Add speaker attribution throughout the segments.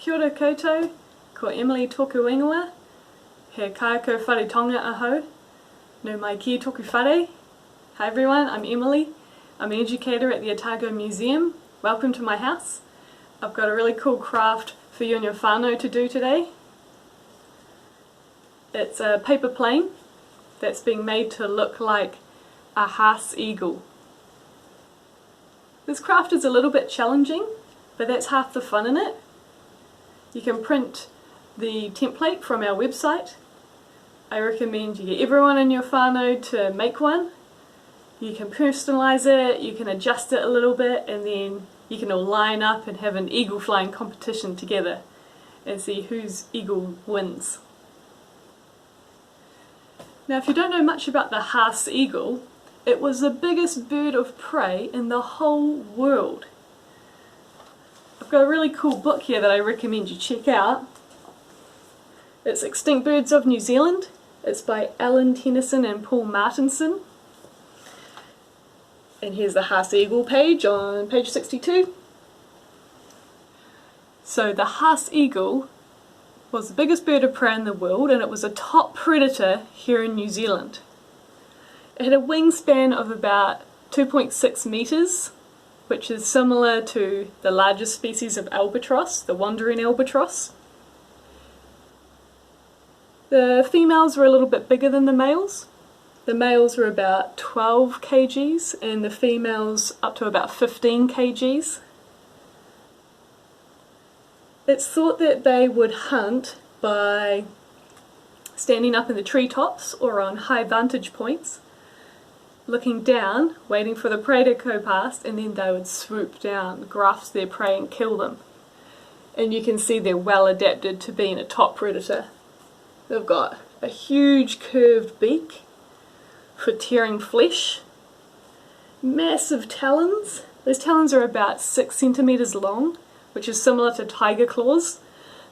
Speaker 1: Kia ora koutou, ko Emily tōku ingoa, he kāko whare tonga ahau, no mai ki tōku whare. Hi everyone, I'm Emily. I'm an educator at the Otago Museum. Welcome to my house. I've got a really cool craft for you and your whānau to do today. It's a paper plane that's being made to look like a Haast eagle. This craft is a little bit challenging, but that's half the fun in it. You can print the template from our website. I recommend you get everyone in your whānau to make one. You can personalise it, you can adjust it a little bit, and then you can all line up and have an eagle flying competition together and see whose eagle wins. Now, if you don't know much about the Haast eagle, it was the biggest bird of prey in the whole world. I've got a really cool book here that I recommend you check out. It's Extinct Birds of New Zealand. It's by Alan Tennyson and Paul Martinson. And here's the Haast eagle page on page 62. So the Haast eagle was the biggest bird of prey in the world, and it was a top predator here in New Zealand. It had a wingspan of about 2.6 metres, which is similar to the largest species of albatross, the wandering albatross. The females were a little bit bigger than the males. The males were about 12 kgs and the females up to about 15 kgs. It's thought that they would hunt by standing up in the treetops or on high vantage points, looking down, waiting for the prey to go past, and then they would swoop down, grasp their prey and kill them. And you can see they're well adapted to being a top predator. They've got a huge curved beak for tearing flesh, massive talons. Those talons are about 6 centimetres long, which is similar to tiger claws,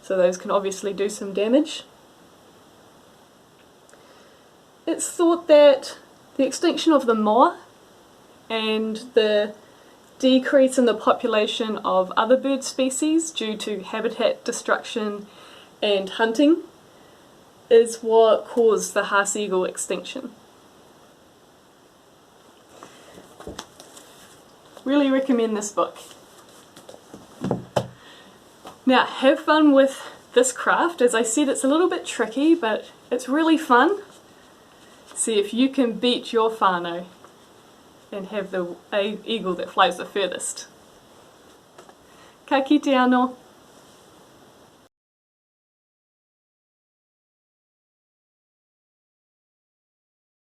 Speaker 1: so those can obviously do some damage. It's thought that the extinction of the moa and the decrease in the population of other bird species due to habitat destruction and hunting is what caused the Haast eagle extinction. Really recommend this book. Now, have fun with this craft. As I said, it's a little bit tricky, but it's really fun. See if you can beat your whānau and have the eagle that flies the furthest. Ka kite anō.